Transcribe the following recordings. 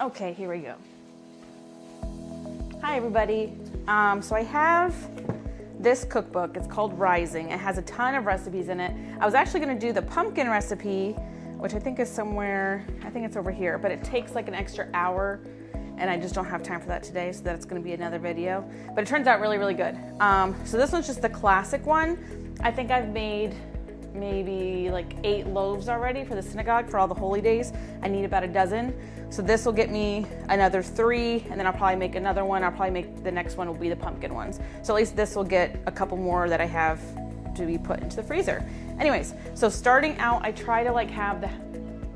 Okay, here we go. Hi everybody. So I have this cookbook. It's called Rising. It has a ton of recipes in it. I was actually gonna do the pumpkin recipe, which I think is somewhere, I think it's over here, but it takes like an extra hour and I just don't have time for that today, so that's gonna be another video. But it turns out really, really good. So this one's just the classic one. I think I've made maybe like 8 loaves already for the synagogue for all the holy days. I need about a dozen. So this will get me another 3, and then I'll probably make another one. I'll probably make, the next one will be the pumpkin ones. So at least this will get a couple more that I have to be put into the freezer. Anyways, so starting out, I try to like have the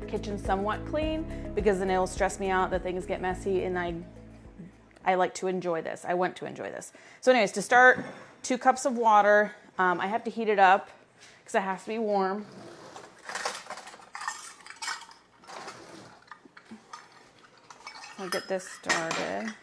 kitchen somewhat clean because then it'll stress me out that things get messy, and I like to enjoy this. I want to enjoy this. So anyways, to start, 2 cups of water. I have to heat it up because it has to be warm. I'll get this started.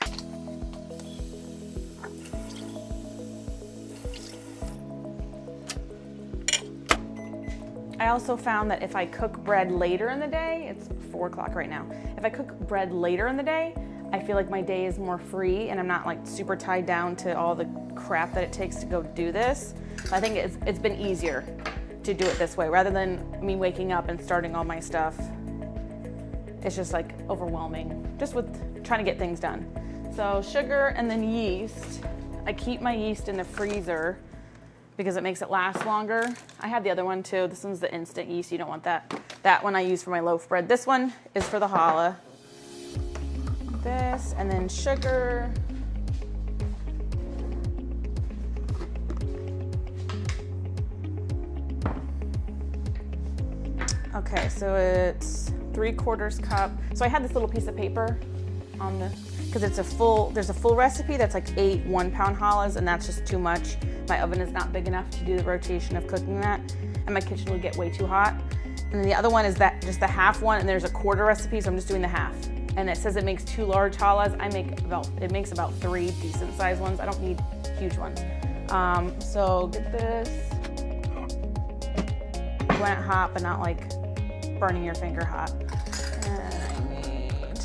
I also found that if I cook bread later in the day, it's 4 o'clock right now. If I cook bread later in the day, I feel like my day is more free and I'm not like super tied down to all the crap that it takes to go do this. So I think it's been easier to do it this way rather than me waking up and starting all my stuff. It's just like overwhelming just with trying to get things done. So sugar and then yeast. I keep my yeast in the freezer because it makes it last longer. I have the other one too. This one's the instant yeast. You don't want that. That one I use for my loaf bread. This one is for the challah. This, and then sugar. Okay, so it's 3/4 cup. So I had this little piece of paper on the, because it's there's a full recipe that's like 8 1-pound challahs, and that's just too much. My oven is not big enough to do the rotation of cooking that, and my kitchen would get way too hot. And then the other one is that just the half one, and there's a 1/4 recipe, so I'm just doing the half. And it says it makes 2 large challahs. It makes about 3 decent sized ones. I don't need huge ones. So get this. You want it hot, but not like burning your finger hot. And I made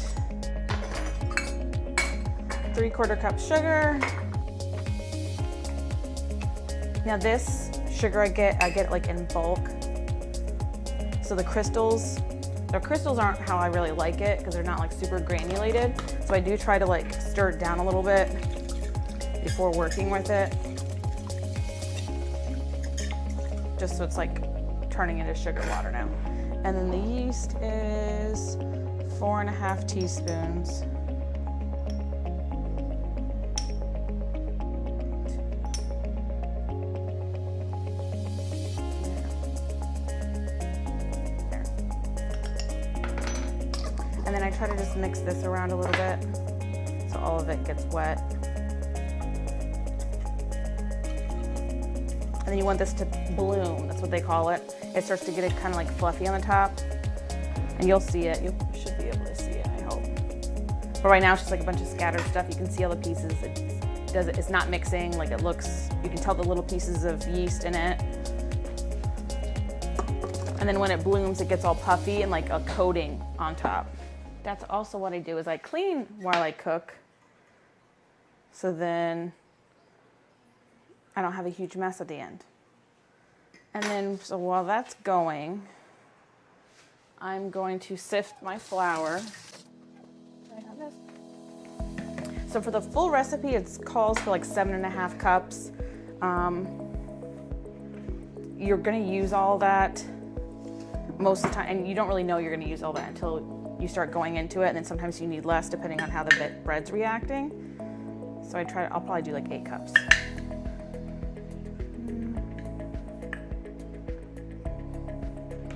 3/4 cup sugar. Now this sugar I get like in bulk. So the crystals aren't how I really like it because they're not like super granulated. So I do try to like stir it down a little bit before working with it. Just so it's like turning into sugar water now. And then the yeast is 4.5 teaspoons. And then I try to just mix this around a little bit so all of it gets wet. And then you want this to bloom, that's what they call it. It starts to get it kind of like fluffy on the top. And you'll see it, you should be able to see it, I hope. But right now it's just like a bunch of scattered stuff. You can see all the pieces. It's not mixing, like it looks, you can tell the little pieces of yeast in it. And then when it blooms, it gets all puffy and like a coating on top. That's also what I do is I clean while I cook. So then I don't have a huge mess at the end. And then, so while that's going, I'm going to sift my flour. Do I have this? So for the full recipe, it calls for like 7.5 cups. You're gonna use all that most of the time, and you don't really know you're gonna use all that until you start going into it, and then sometimes you need less depending on how the bread's reacting. So I'll probably do like 8 cups.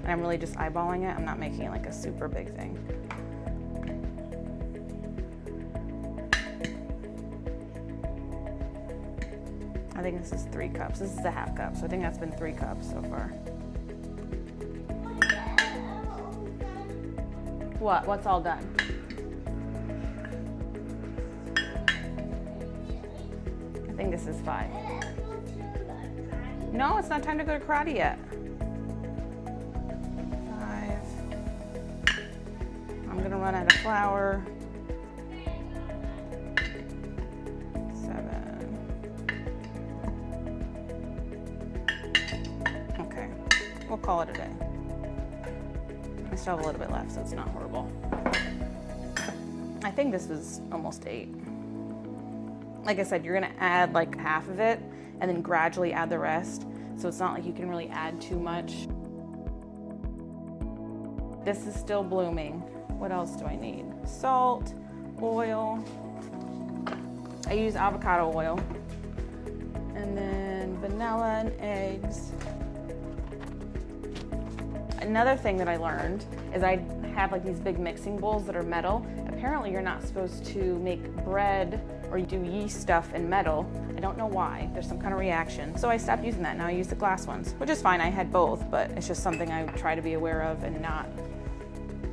And I'm really just eyeballing it. I'm not making it like a super big thing. I think this is 3 cups. This is a half cup, so I think that's been 3 cups so far. What? What's all done? I think this is 5. No, it's not time to go to karate yet. 5. I'm gonna run out of flour. we'll call it a day. I still have a little bit left, so it's not horrible. I think this is almost 8. Like I said, you're gonna add like half of it and then gradually add the rest. So it's not like you can really add too much. This is still blooming. What else do I need? Salt, oil. I use avocado oil. And then vanilla and eggs. Another thing that I learned is I have like these big mixing bowls that are metal. Apparently you're not supposed to make bread or you do yeast stuff in metal. I don't know why. There's some kind of reaction. So I stopped using that. Now I use the glass ones, which is fine. I had both, but it's just something I try to be aware of and not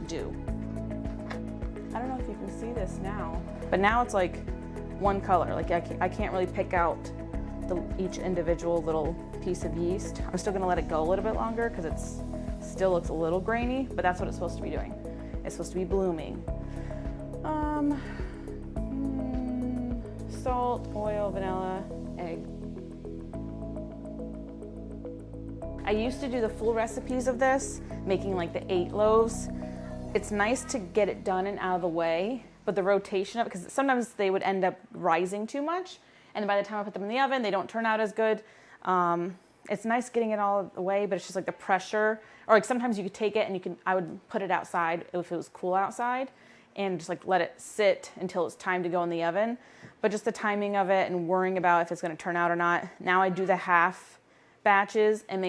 do. I don't know if you can see this now, but now it's like one color. Like I can't really pick out each individual little piece of yeast. I'm still gonna let it go a little bit longer because it's still looks a little grainy, but that's what it's supposed to be doing. It's supposed to be blooming. Salt, oil, vanilla, egg. I used to do the full recipes of this, making like the 8 loaves. It's nice to get it done and out of the way, but the rotation of it, because sometimes they would end up rising too much, and by the time I put them in the oven, they don't turn out as good. It's nice getting it all the way, but it's just like the pressure, or like sometimes you could take it and I would put it outside if it was cool outside and just like let it sit until it's time to go in the oven. But just the timing of it and worrying about if it's gonna turn out or not. Now I do the half batches and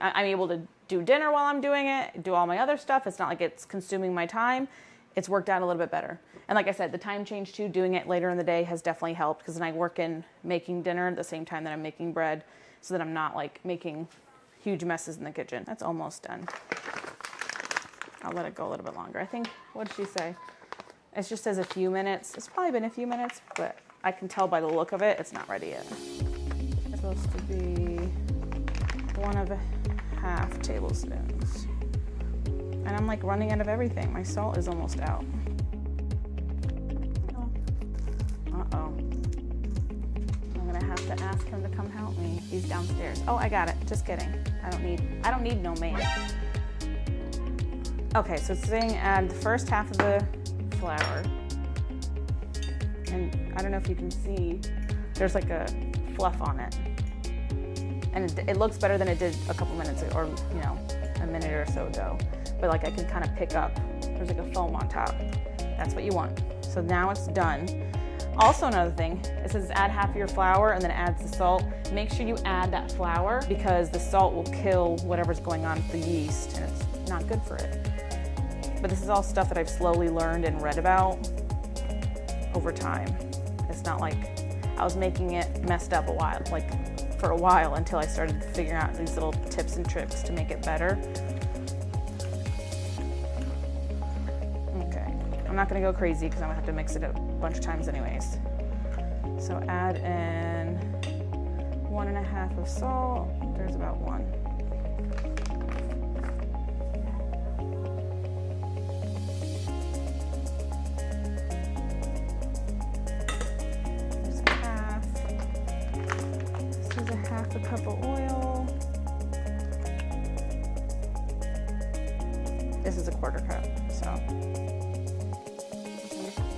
I'm able to do dinner while I'm doing it, do all my other stuff. It's not like it's consuming my time. It's worked out a little bit better. And like I said, the time change too, doing it later in the day has definitely helped because then I work in making dinner at the same time that I'm making bread so that I'm not like making huge messes in the kitchen. That's almost done. I'll let it go a little bit longer. I think, what did she say? It just says a few minutes. It's probably been a few minutes, but I can tell by the look of it, it's not ready yet. It's supposed to be 1.5 tablespoons. And I'm like running out of everything. My salt is almost out. Uh-oh. I'm gonna have to ask him to come help me. He's downstairs. Oh, I got it. Just kidding. I don't need no man. Okay, so it's saying add the first half of the flour. And I don't know if you can see, there's like a fluff on it. And it looks better than it did a couple minutes or, a minute or so ago. But like I can kind of pick up, there's like a foam on top. That's what you want. So now it's done. Also another thing, it says add half of your flour and then it adds the salt. Make sure you add that flour because the salt will kill whatever's going on with the yeast and it's not good for it. But this is all stuff that I've slowly learned and read about over time. It's not like I was making it messed up for a while until I started figuring out these little tips and tricks to make it better. Okay, I'm not gonna go crazy because I'm gonna have to mix it a bunch of times anyways. So add in 1.5 of salt. There's about 1. A cup of oil. This is a 1/4 cup, so.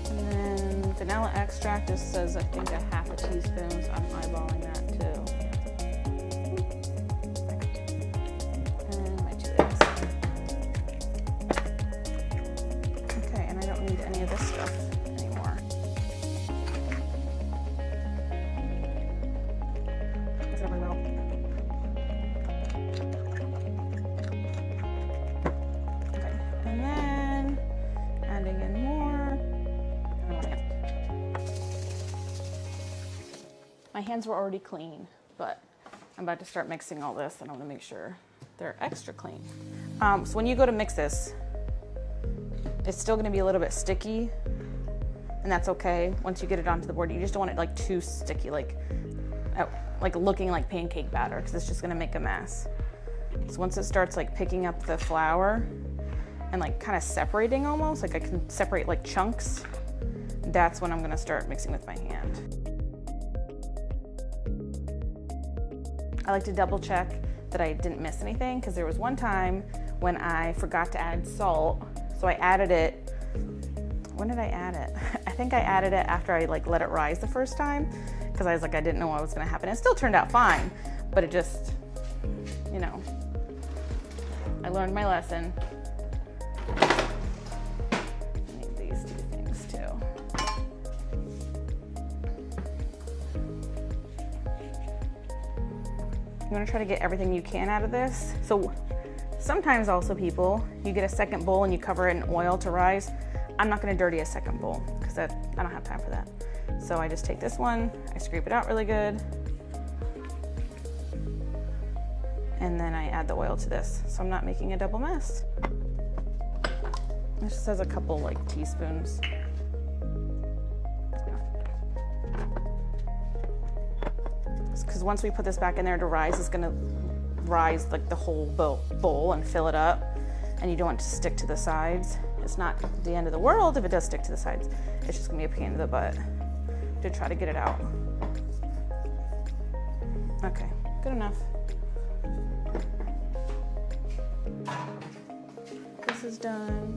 And then vanilla extract just says I think 1/2 teaspoon, so I'm eyeballing that too. And my 2 eggs. Okay, and I don't need any of this stuff anymore. My hands were already clean, but I'm about to start mixing all this and I want to make sure they're extra clean. So when you go to mix this, it's still going to be a little bit sticky, and that's okay. Once you get it onto the board, you just don't want it like too sticky, like looking like pancake batter, because it's just going to make a mess. So once it starts like picking up the flour and like kind of separating almost, like I can separate like chunks, that's when I'm going to start mixing with my hand. I like to double check that I didn't miss anything, because there was one time when I forgot to add salt. So I added it, when did I add it? I think I added it after I like let it rise the first time, because I was like, I didn't know what was gonna happen. It still turned out fine, but it just, you know, I learned my lesson. I need these two things too. You wanna try to get everything you can out of this. So sometimes also people, you get a second bowl and you cover it in oil to rise. I'm not gonna dirty a second bowl because I don't have time for that. So I just take this one, I scrape it out really good, and then I add the oil to this. So I'm not making a double mess. This just has a couple like teaspoons. Because once we put this back in there to rise, it's gonna rise like the whole bowl and fill it up, and you don't want it to stick to the sides. It's not the end of the world if it does stick to the sides. It's just gonna be a pain in the butt to try to get it out. Okay, good enough. This is done.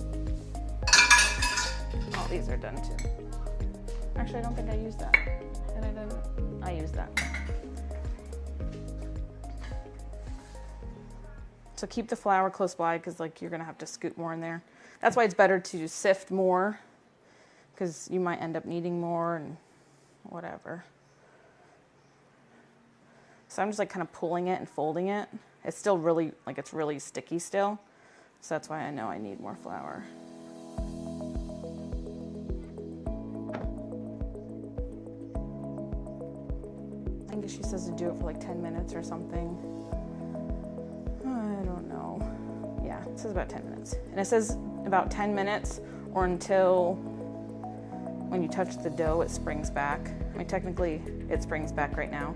Oh, these are done too. Actually, I don't think I used that. And I didn't. I used that. So keep the flour close by, because like you're gonna have to scoop more in there. That's why it's better to sift more, because you might end up needing more and whatever. So I'm just like kind of pulling it and folding it. It's still really, like it's really sticky still. So that's why I know I need more flour. I think she says to do it for like 10 minutes or something. I don't know. Yeah, it says about 10 minutes. And it says about 10 minutes or until when you touch the dough, it springs back. I mean, technically it springs back right now,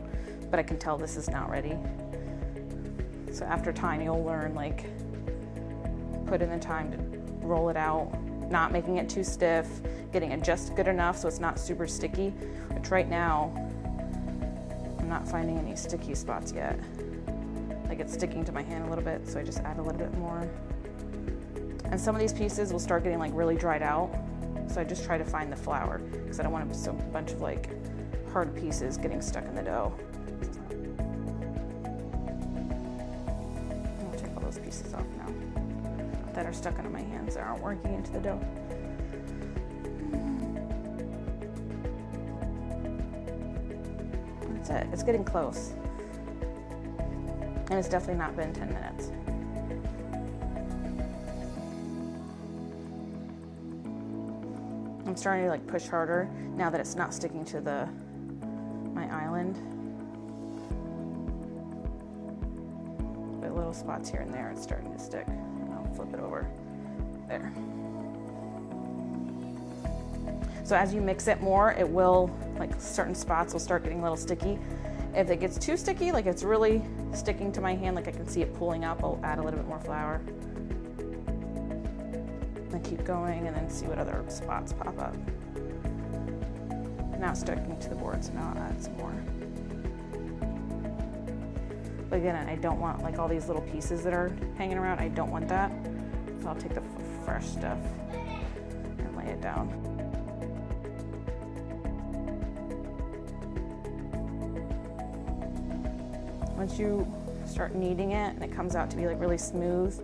but I can tell this is not ready. So after time, you'll learn, like, put in the time to roll it out, not making it too stiff, getting it just good enough so it's not super sticky, which right now, I'm not finding any sticky spots yet. Like it's sticking to my hand a little bit, so I just add a little bit more. And some of these pieces will start getting like really dried out, so I just try to find the flour, because I don't want a bunch of like hard pieces getting stuck in the dough. I'll take all those pieces off now that are stuck into my hands that aren't working into the dough. That's it. It's getting close. And it's definitely not been 10 minutes. I'm starting to like push harder now that it's not sticking to my island. But little spots here and there, it's starting to stick. And I'll flip it over. There. So as you mix it more, it will, like certain spots will start getting a little sticky. If it gets too sticky, like it's really sticking to my hand, like I can see it pulling up, I'll add a little bit more flour. And keep going and then see what other spots pop up. Now it's sticking to the board, so now I'll add some more. But again, I don't want like all these little pieces that are hanging around, I don't want that. So I'll take the fresh stuff and lay it down. Once you start kneading it and it comes out to be like really smooth,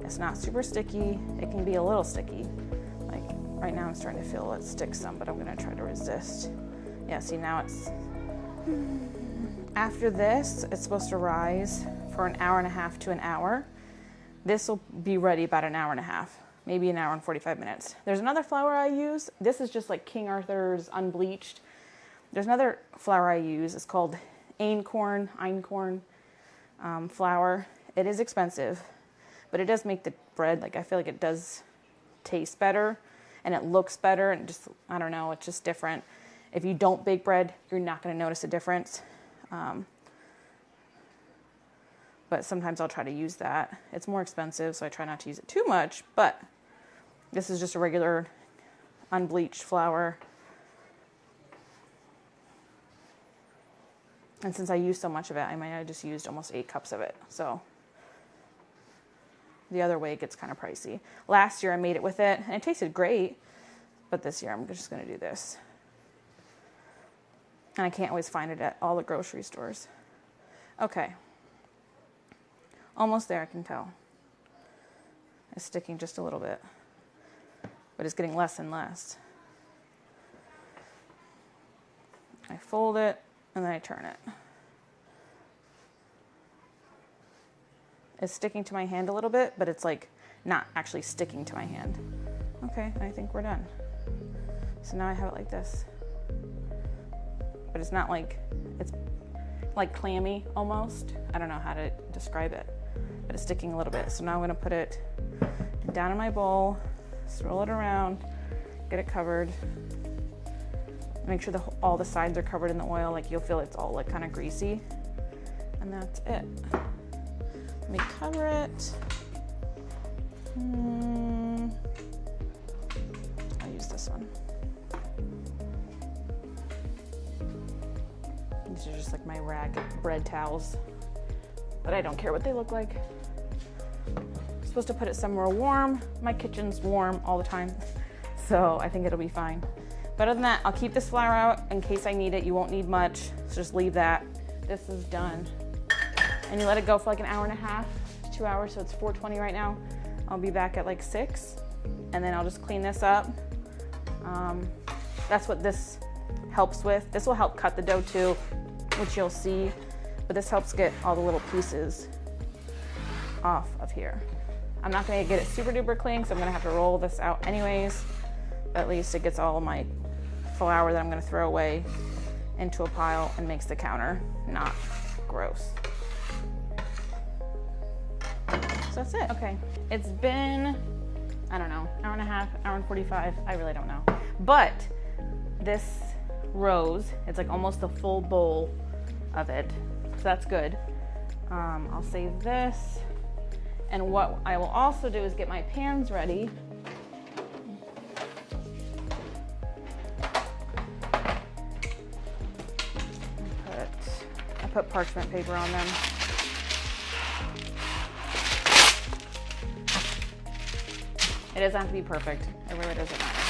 it's not super sticky. It can be a little sticky. Like right now I'm starting to feel it stick some, but I'm gonna try to resist. Yeah, see now it's, after this, it's supposed to rise for an hour and a half to an hour. This will be ready about an hour and a half, maybe an hour and 45 minutes. There's another flour I use. This is just like King Arthur's unbleached. There's another flour I use. It's called einkorn flour. It is expensive, but it does make the bread, like I feel like it does taste better and it looks better, and just, I don't know, it's just different. If you don't bake bread, you're not gonna notice a difference. But sometimes I'll try to use that. It's more expensive, so I try not to use it too much, but this is just a regular unbleached flour. And since I used so much of it, I might have just used almost 8 cups of it. So the other way it gets kind of pricey. Last year I made it with it and it tasted great, but this year I'm just gonna do this. And I can't always find it at all the grocery stores. Okay. Almost there, I can tell. It's sticking just a little bit, but it's getting less and less. I fold it and then I turn it. It's sticking to my hand a little bit, but it's like not actually sticking to my hand. Okay, I think we're done. So now I have it like this. But it's not like, it's like clammy almost. I don't know how to describe it, but it's sticking a little bit. So now I'm gonna put it down in my bowl, swirl it around, get it covered. Make sure all the sides are covered in the oil, like you'll feel it's all like kind of greasy. And that's it. Let me cover it. I'll use this one. These are just like my rag bread towels, but I don't care what they look like. I'm supposed to put it somewhere warm. My kitchen's warm all the time, so I think it'll be fine. But other than that, I'll keep this flour out in case I need it. You won't need much, so just leave that. This is done. And you let it go for like an hour and a half, 2 hours, so it's 4:20 right now. I'll be back at like 6, and then I'll just clean this up. That's what this helps with. This will help cut the dough too, which you'll see, but this helps get all the little pieces off of here. I'm not gonna get it super duper clean, so I'm gonna have to roll this out anyways, but at least it gets all of my flour that I'm gonna throw away into a pile and makes the counter not gross. So that's it. Okay, it's been, I don't know, hour and a half, hour and 45, I really don't know. But this rose, it's like almost a full bowl of it, so that's good. I'll save this. And what I will also do is get my pans ready. I put parchment paper on them. It doesn't have to be perfect. It really doesn't matter.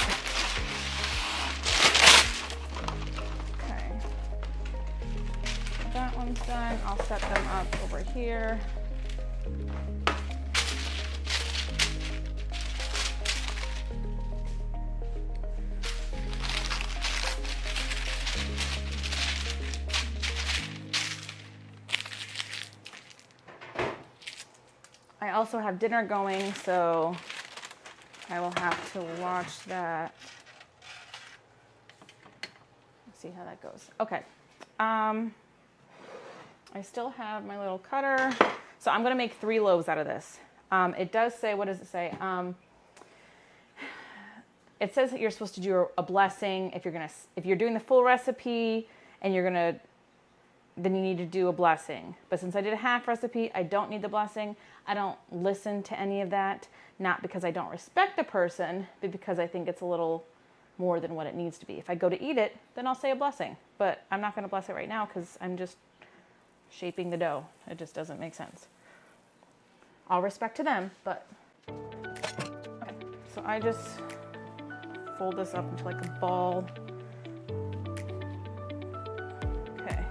Okay. That one's done. I'll set them up over here. I also have dinner going, so I will have to watch that. Let's see how that goes. Okay. I still have my little cutter. So I'm gonna make 3 loaves out of this. It does say, what does it say? It says that you're supposed to do a blessing if you're doing the full recipe and then you need to do a blessing. But since I did a half recipe, I don't need the blessing. I don't listen to any of that. Not because I don't respect the person, but because I think it's a little more than what it needs to be. If I go to eat it, then I'll say a blessing. But I'm not gonna bless it right now because I'm just shaping the dough. It just doesn't make sense. All respect to them, but. Okay. So I just fold this up into like a ball. Okay.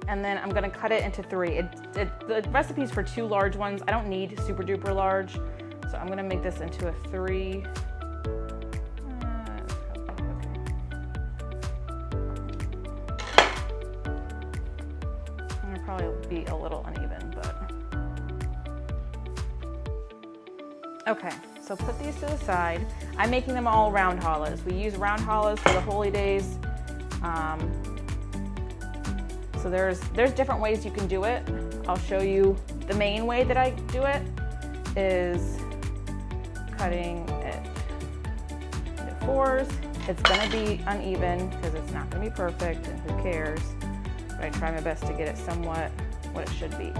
And then I'm gonna cut it into 3. The recipe's for 2 large ones. I don't need super duper large. So I'm gonna make this into a 3. It'll probably be a little uneven, but. Okay, so put these to the side. I'm making them all round challahs. We use round challahs for the holy days. So there's different ways you can do it. I'll show you the main way that I do it is cutting it into 4s. It's gonna be uneven because it's not gonna be perfect and who cares, but I try my best to get it somewhat what it should be.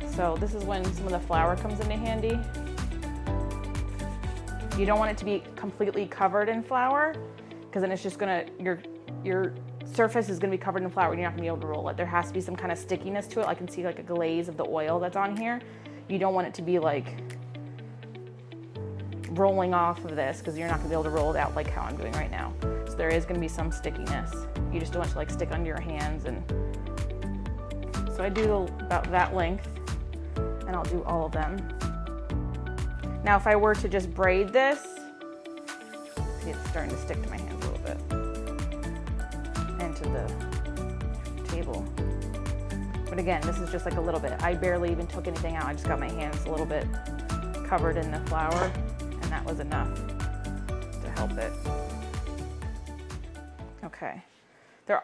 So this is when some of the flour comes into handy. You don't want it to be completely covered in flour because then it's just gonna, your surface is gonna be covered in flour, you're not gonna be able to roll it. There has to be some kind of stickiness to it. I can see like a glaze of the oil that's on here. You don't want it to be like rolling off of this because you're not gonna be able to roll it out like how I'm doing right now. So there is gonna be some stickiness. You just don't want it to like stick under your hands. And so I do about that length, and I'll do all of them. Now if I were to just braid this, see it's starting to stick to my hands a little bit, and to the table. But again, this is just like a little bit. I barely even took anything out. I just got my hands a little bit covered in the flour, and that was enough to help it. Okay.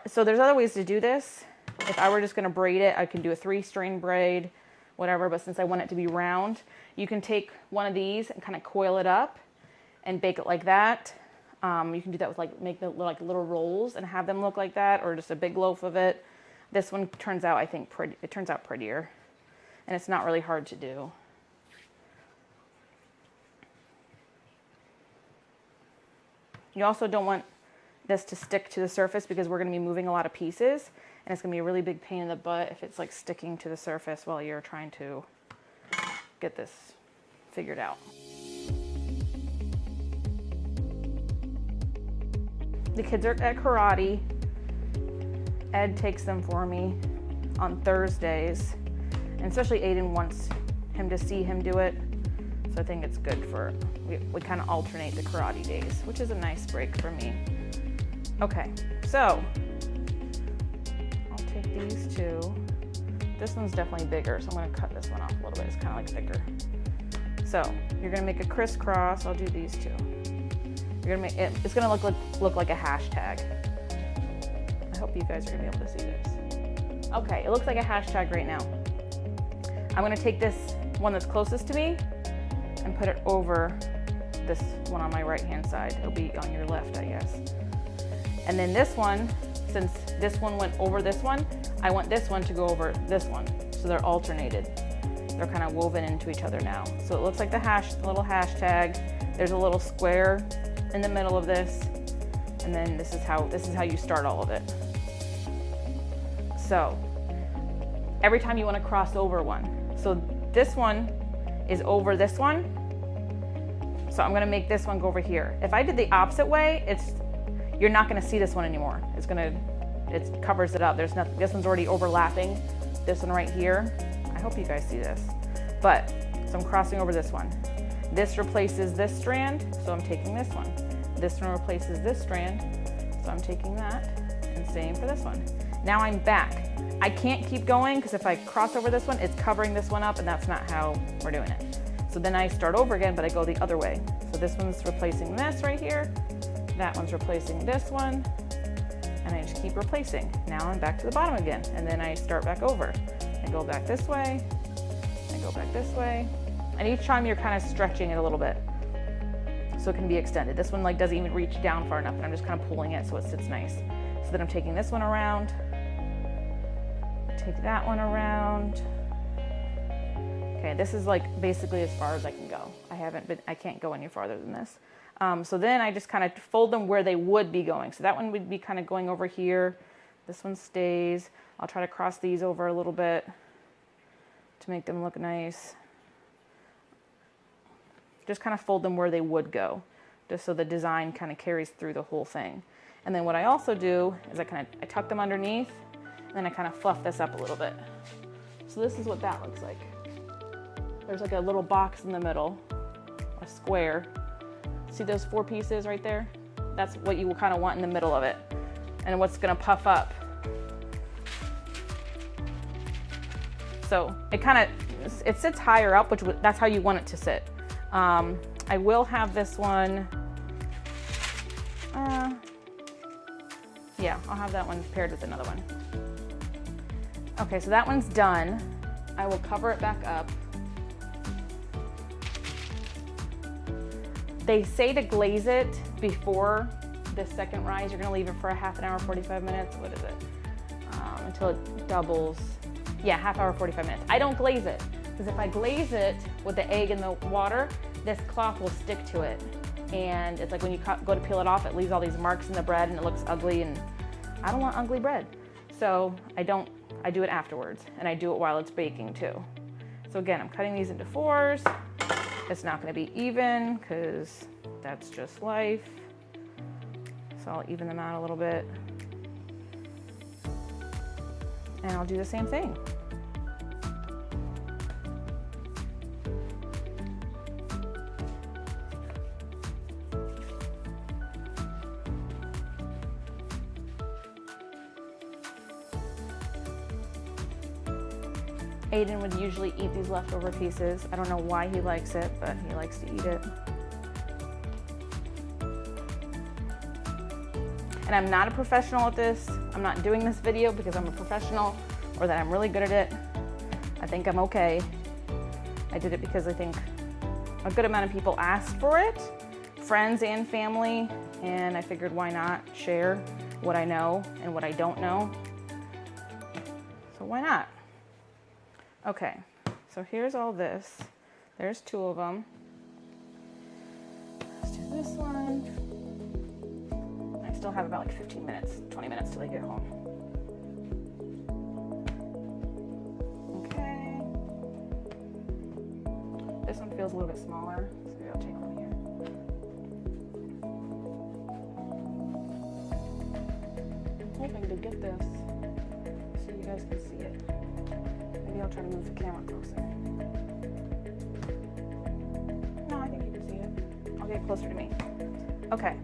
So there's other ways to do this. If I were just gonna braid it, I can do a 3-string braid, whatever, but since I want it to be round, you can take one of these and kind of coil it up and bake it like that. You can do that with like, make the like little rolls and have them look like that, or just a big loaf of it. This one turns out, I think, it turns out prettier, and it's not really hard to do. You also don't want this to stick to the surface because we're gonna be moving a lot of pieces, and it's gonna be a really big pain in the butt if it's like sticking to the surface while you're trying to get this figured out. The kids are at karate. Ed takes them for me on Thursdays, and especially Aiden wants him to see him do it. So I think it's good for, we kind of alternate the karate days, which is a nice break for me. Okay, so I'll take these two. This one's definitely bigger, so I'm gonna cut this one off a little bit. It's kind of like thicker. So you're gonna make a crisscross. I'll do these two. You're gonna make it, it's gonna look like a hashtag. I hope you guys are gonna be able to see this. Okay, it looks like a hashtag right now. I'm gonna take this one that's closest to me and put it over this one on my right hand side. It'll be on your left, I guess. And then this one, since this one went over this one, I want this one to go over this one. So they're alternated. They're kind of woven into each other now. So it looks like the little hashtag. There's a little square in the middle of this. And then this is how you start all of it. So every time you want to cross over one. So this one is over this one. So I'm gonna make this one go over here. If I did the opposite way, you're not gonna see this one anymore. It covers it up. There's nothing, this one's already overlapping this one right here. I hope you guys see this. But, so I'm crossing over this one. This replaces this strand, so I'm taking this one. This one replaces this strand, so I'm taking that, and same for this one. Now I'm back. I can't keep going because if I cross over this one, it's covering this one up, and that's not how we're doing it. So then I start over again, but I go the other way. So this one's replacing this right here. That one's replacing this one. And I just keep replacing. Now I'm back to the bottom again. And then I start back over. I go back this way. I go back this way. And each time you're kind of stretching it a little bit so it can be extended. This one like doesn't even reach down far enough, and I'm just kind of pulling it so it sits nice. So then I'm taking this one around. Take that one around. Okay, this is like basically as far as I can go. I can't go any farther than this. So then I just kind of fold them where they would be going. So that one would be kind of going over here. This one stays. I'll try to cross these over a little bit to make them look nice. Just kind of fold them where they would go, just so the design kind of carries through the whole thing. And then what I also do is I tuck them underneath, and then I kind of fluff this up a little bit. So this is what that looks like. There's like a little box in the middle, a square. See those 4 pieces right there? That's what you kind of want in the middle of it. And what's gonna puff up. So it sits higher up, that's how you want it to sit. I will have this one, yeah, I'll have that one paired with another one. Okay, so that one's done. I will cover it back up. They say to glaze it before the second rise. You're gonna leave it for a half an hour, 45 minutes. What is it? Until it doubles. Yeah, half hour, 45 minutes. I don't glaze it, because if I glaze it with the egg and the water, this cloth will stick to it. And it's like when you go to peel it off, it leaves all these marks in the bread and it looks ugly, and I don't want ugly bread. So I do it afterwards, and I do it while it's baking too. So again, I'm cutting these into 4s. It's not gonna be even because that's just life. So I'll even them out a little bit. And I'll do the same thing. Aiden would usually eat these leftover pieces. I don't know why he likes it, but he likes to eat it. And I'm not a professional at this. I'm not doing this video because I'm a professional or that I'm really good at it. I think I'm okay. I did it because I think a good amount of people asked for it, friends and family, and I figured why not share what I know and what I don't know. So why not? Okay, so here's all this. There's 2 of them. Let's do this one. I still have about like 15 minutes, 20 minutes till I get home. Okay. This one feels a little bit smaller, so maybe I'll take one here. I'm hoping to get this so you guys can see it. Maybe I'll try to move the camera closer. No, I think you can see it. I'll get closer to me. Okay.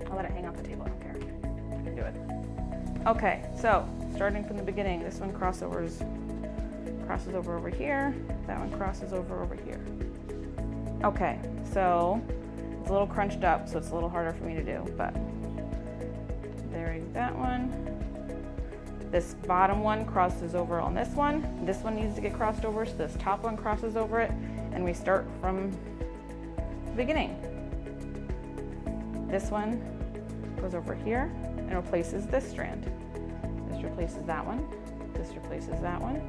I'll let it hang off the table, I don't care. I can do it. Okay, so starting from the beginning, this one crosses over over here. That one crosses over here. Okay, so it's a little crunched up, so it's a little harder for me to do, but there's that one. This bottom one crosses over on this one. This one needs to get crossed over, so this top one crosses over it, and we start from the beginning. This one goes over here and replaces this strand. This replaces that one. This replaces that one.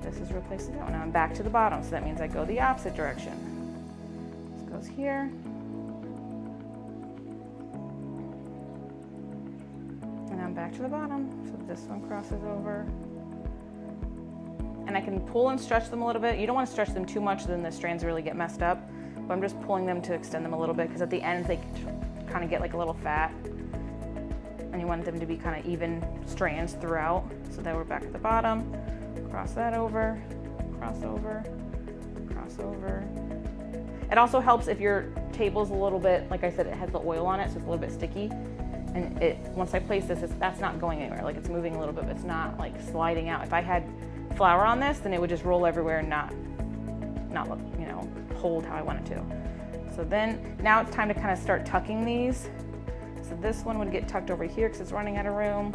This is replaces that one. Now I'm back to the bottom, so that means I go the opposite direction. This goes here. And I'm back to the bottom, so this one crosses over. And I can pull and stretch them a little bit. You don't want to stretch them too much, then the strands really get messed up. But I'm just pulling them to extend them a little bit, because at the end they kind of get like a little fat. And you want them to be kind of even strands throughout. So then we're back at the bottom. Cross that over, cross over, cross over. It also helps if your table's a little bit, like I said, it has the oil on it, so it's a little bit sticky. And once I place this, that's not going anywhere. Like it's moving a little bit, but it's not like sliding out. If I had flour on this, then it would just roll everywhere and not look, hold how I want it to. So then now it's time to kind of start tucking these. So this one would get tucked over here because it's running out of room.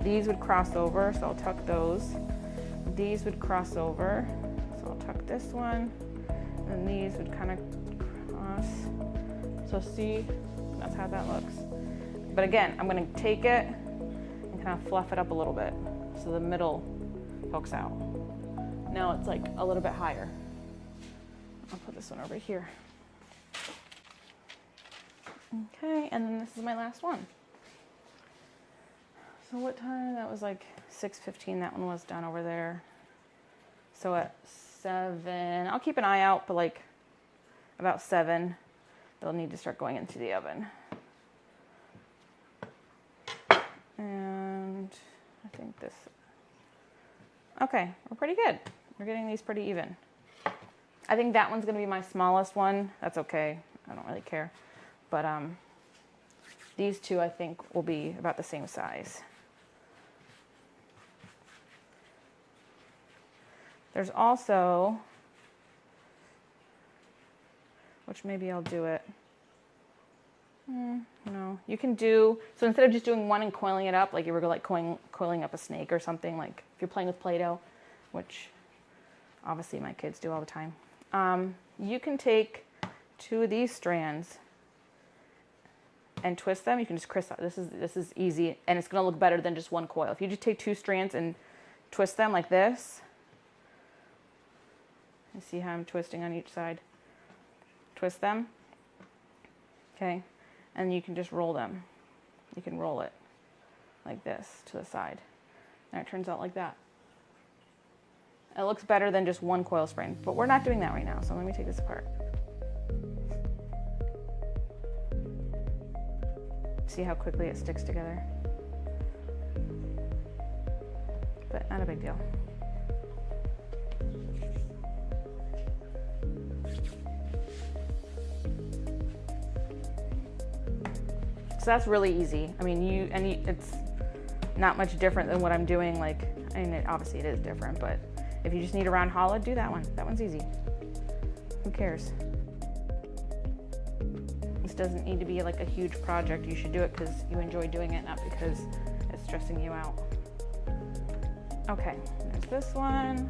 These would cross over, so I'll tuck those. These would cross over, so I'll tuck this one. And these would kind of cross. So see, that's how that looks. But again, I'm going to take it and kind of fluff it up a little bit so the middle pokes out. Now it's like a little bit higher. I'll put this one over here. Okay, and then this is my last one. So what time? That was like 6:15. That one was done over there. So at 7, I'll keep an eye out, but like about 7, they'll need to start going into the oven. And I think this, okay, we're pretty good. We're getting these pretty even. I think that one's gonna be my smallest one. That's okay, I don't really care. But these two I think will be about the same size. There's also, which maybe I'll do it. No, you can do, so instead of just doing one and coiling it up, like you were like coiling up a snake or something, like if you're playing with Play-Doh, which obviously my kids do all the time, you can take 2 of these strands and twist them. You can just crisscross. This is easy, and it's gonna look better than just one coil. If you just take 2 strands and twist them like this, you see how I'm twisting on each side. Twist them, okay, and you can just roll them. You can roll it. like this to the side. And it turns out like that. It looks better than just one coil spring, but we're not doing that right now, so let me take this apart. See how quickly it sticks together? But not a big deal. So that's really easy. I mean, it's not much different than what I'm doing. Like, I mean, obviously it is different, but if you just need a round challah, do that one. That one's easy. Who cares? This doesn't need to be like a huge project. You should do it because you enjoy doing it, not because it's stressing you out. Okay, there's this one.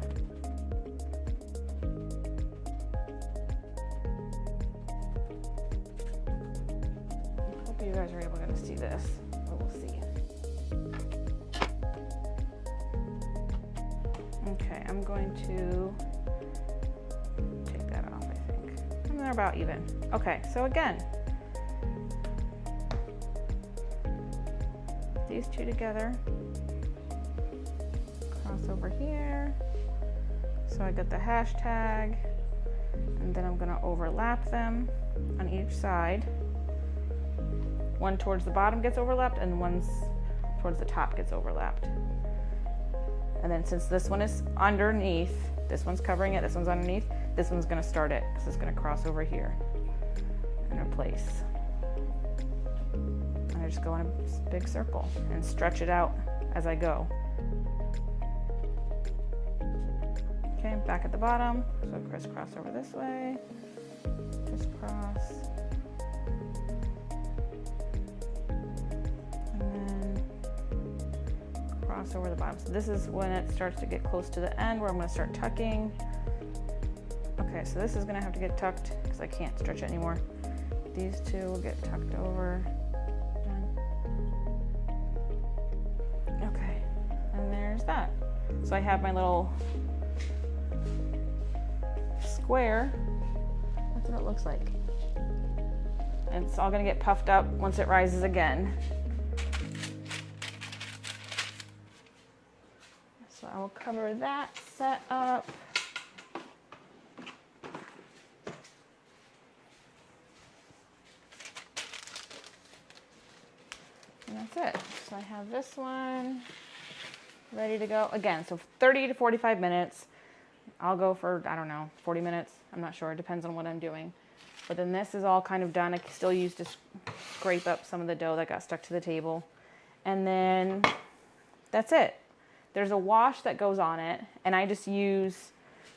I hope you guys are able to see this, but we'll see. Okay, I'm going to take that off, I think. And they're about even. Okay, so again, these two together, cross over here. So I got the hashtag, and then I'm gonna overlap them on each side. One towards the bottom gets overlapped, and one towards the top gets overlapped. And then since this one is underneath, this one's covering it, this one's underneath, this one's gonna start it, because it's gonna cross over here and replace. And I just go in a big circle and stretch it out as I go. Okay, back at the bottom, so crisscross over this way, crisscross. Over the bottom. So this is when it starts to get close to the end where I'm going to start tucking. Okay, so this is going to have to get tucked because I can't stretch it anymore. These two will get tucked over. Okay, and there's that. So I have my little square. That's what it looks like. And it's all going to get puffed up once it rises again. So I will cover that set up. And that's it. So I have this one ready to go. Again, so 30 to 45 minutes. I'll go for, I don't know, 40 minutes. I'm not sure. It depends on what I'm doing. But then this is all kind of done. I still use to scrape up some of the dough that got stuck to the table. And then that's it. There's a wash that goes on it, and I just use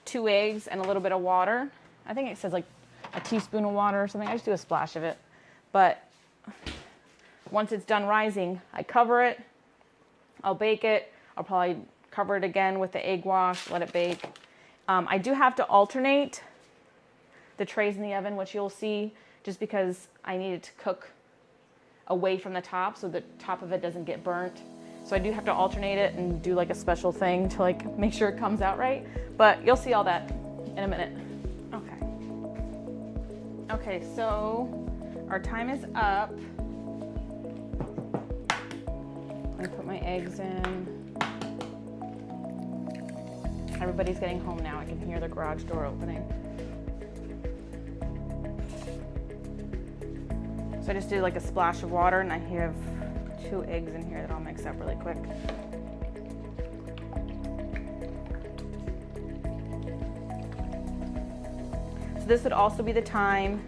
2 eggs and a little bit of water. I think it says like a teaspoon of water or something. I just do a splash of it. But once it's done rising, I cover it. I'll bake it. I'll probably cover it again with the egg wash, let it bake. I do have to alternate the trays in the oven, which you'll see, just because I need it to cook away from the top so the top of it doesn't get burnt. So I do have to alternate it and do like a special thing to like make sure it comes out right. But you'll see all that in a minute. Okay. Okay, so our time is up. I put my eggs in. Everybody's getting home now. I can hear the garage door opening. So I just did like a splash of water, and I have 2 eggs in here that I'll mix up really quick. So this would also be the time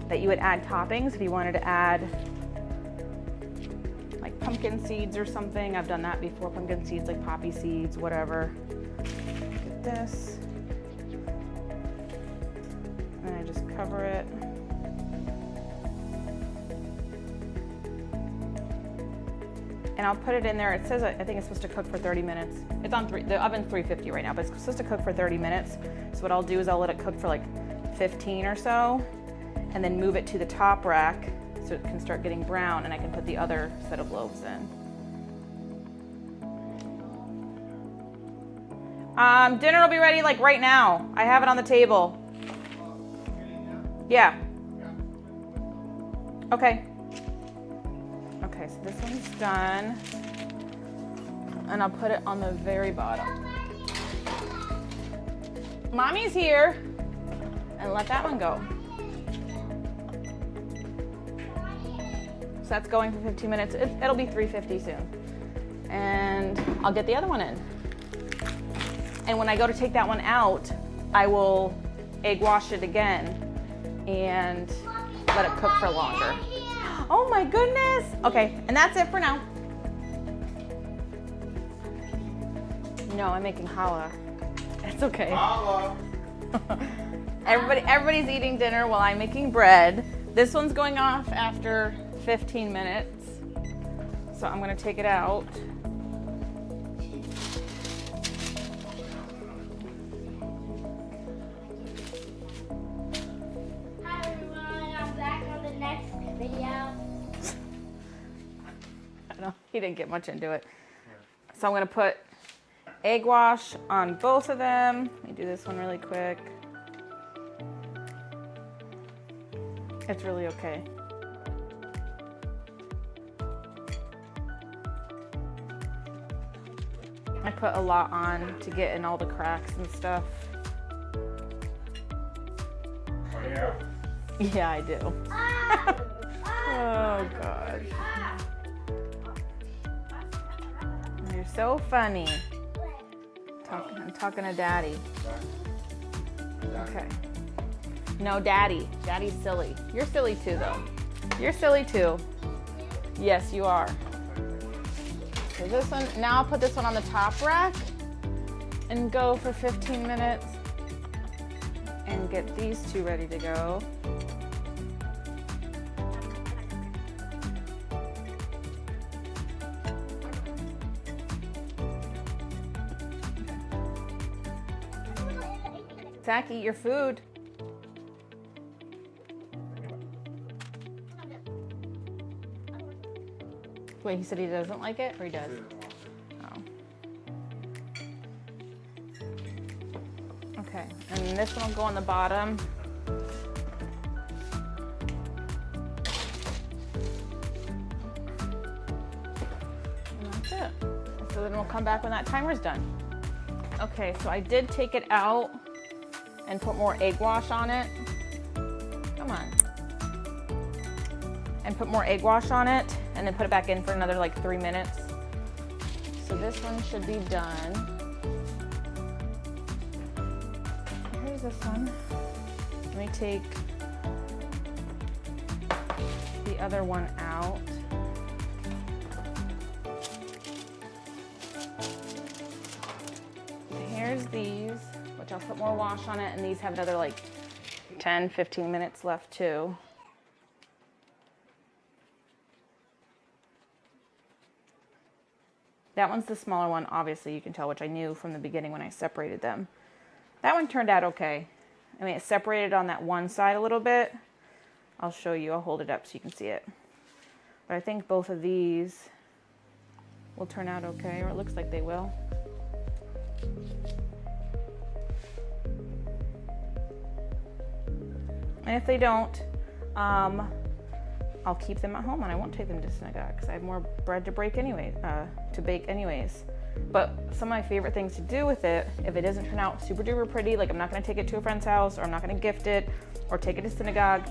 that you would add toppings if you wanted to add like pumpkin seeds or something. I've done that before, pumpkin seeds, like poppy seeds, whatever. Look at this. And I just cover it. And I'll put it in there. It says I think it's supposed to cook for 30 minutes. It's on the oven's 350 right now, but it's supposed to cook for 30 minutes. So what I'll do is I'll let it cook for like 15 or so, and then move it to the top rack so it can start getting brown, and I can put the other set of loaves in. Dinner will be ready like right now. I have it on the table. Yeah. Okay. Okay, so this one's done. and I'll put it on the very bottom. Mommy's here, and let that one go. So that's going for 15 minutes. It'll be 350 soon. And I'll get the other one in. And when I go to take that one out, I will egg wash it again and let it cook for longer. Oh my goodness. Okay, and that's it for now. No, I'm making challah. It's okay. Challah. Everybody's eating dinner while I'm making bread. This one's going off after 15 minutes. So I'm gonna take it out. Hi everyone, I'm back on the next video. I know, he didn't get much into it. So I'm gonna put egg wash on both of them. Let me do this one really quick. It's really okay. I put a lot on to get in all the cracks and stuff. Oh yeah? Yeah, I do. Oh gosh. You're so funny. I'm talking to Daddy. Okay. No, Daddy. Daddy's silly. You're silly too, though. You're silly too. Yes, you are. So this one, now I'll put this one on the top rack and go for 15 minutes and get these two ready to go. Zach, eat your food. Wait, he said he doesn't like it, or he does? Oh. Okay, and this one will go on the bottom. And that's it. So then we'll come back when that timer's done. Okay, so I did take it out and put more egg wash on it. Come on. And put more egg wash on it, and then put it back in for another like 3 minutes. So this one should be done. Here's this one. Let me take the other one out. Here's these, which I'll put more wash on it, and these have another like 10, 15 minutes left too. That one's the smaller one, obviously you can tell, which I knew from the beginning when I separated them. That one turned out okay. I mean, it separated on that one side a little bit. I'll show you, I'll hold it up so you can see it. But I think both of these will turn out okay, or it looks like they will. And if they don't, I'll keep them at home and I won't take them to synagogue because I have more bread to bake anyways. But some of my favorite things to do with it, if it doesn't turn out super duper pretty, like I'm not gonna take it to a friend's house, or I'm not gonna gift it, or take it to synagogue,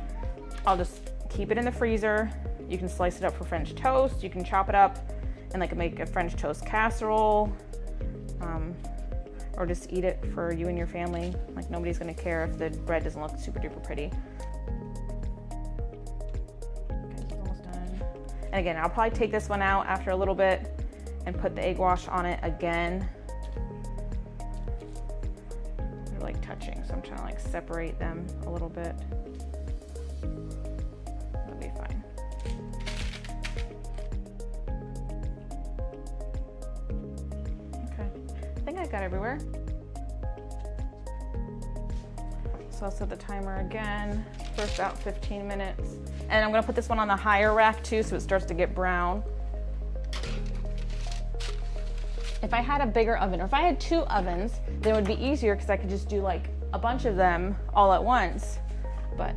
I'll just keep it in the freezer. You can slice it up for French toast, you can chop it up and like make a French toast casserole, or just eat it for you and your family. Like nobody's gonna care if the bread doesn't look super duper pretty. And again, I'll probably take this one out after a little bit and put the egg wash on it again. They're like touching, so I'm trying to like separate them a little bit. That'll be fine. Okay, I think I got everywhere. So I'll set the timer again for about 15 minutes. And I'm gonna put this one on the higher rack too, so it starts to get brown. If I had a bigger oven, or if I had 2 ovens, then it would be easier because I could just do like a bunch of them all at once. But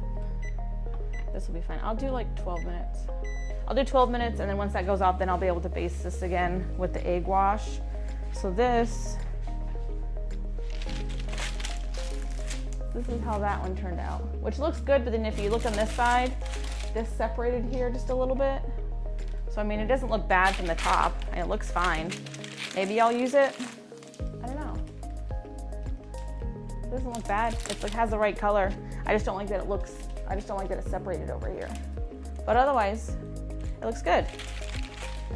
This will be fine. I'll do like 12 minutes. I'll do 12 minutes, and then once that goes off, then I'll be able to baste this again with the egg wash. So this is how that one turned out, which looks good, but then if you look on this side, this separated here just a little bit. So I mean, it doesn't look bad from the top, and it looks fine. Maybe I'll use it. I don't know. It doesn't look bad. It's like has the right color. I just don't like that it's separated over here. But otherwise, it looks good.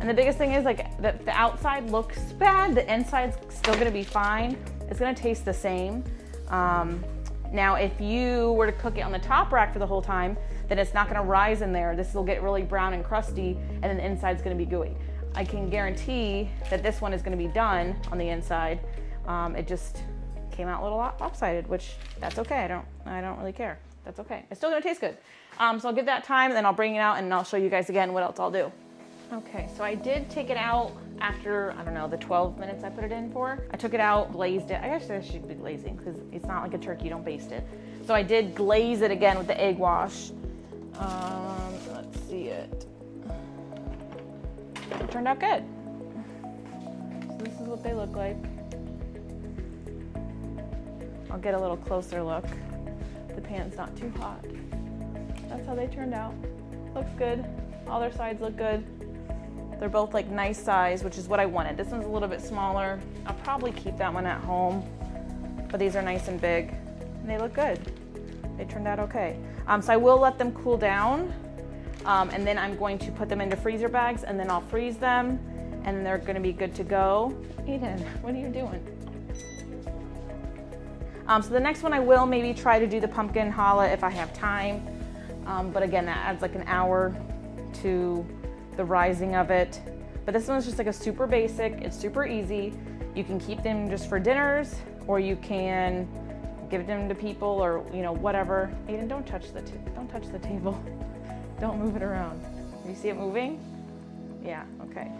And the biggest thing is like the outside looks bad, the inside's still gonna be fine. It's gonna taste the same. Now, if you were to cook it on the top rack for the whole time, then it's not gonna rise in there. This will get really brown and crusty, and then the inside's gonna be gooey. I can guarantee that this one is gonna be done on the inside. It just came out a little lopsided, which that's okay. I don't really care. That's okay. It's still gonna taste good. So I'll give that time, and then I'll bring it out, and I'll show you guys again what else I'll do. Okay, so I did take it out after, I don't know, the 12 minutes I put it in for. I took it out, glazed it. I guess I should be glazing because it's not like a turkey, you don't baste it. So I did glaze it again with the egg wash. Let's see it. It turned out good. So this is what they look like. I'll get a little closer look. The pan's not too hot. That's how they turned out. Looks good. All their sides look good. They're both like nice size, which is what I wanted. This one's a little bit smaller. I'll probably keep that one at home, but these are nice and big, and they look good. They turned out okay. So I will let them cool down, and then I'm going to put them into freezer bags, and then I'll freeze them, and they're gonna be good to go. Eden, what are you doing? So the next one I will maybe try to do the pumpkin challah if I have time, but again, that adds like an hour to the rising of it. But this one's just like a super basic, it's super easy. You can keep them just for dinners, or you can give them to people, or you know, whatever. Aiden, don't touch the table. Don't move it around. You see it moving? Yeah, okay.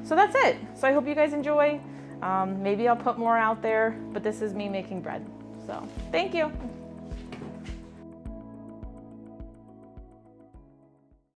So that's it. So I hope you guys enjoy. Maybe I'll put more out there, but this is me making bread. So thank you.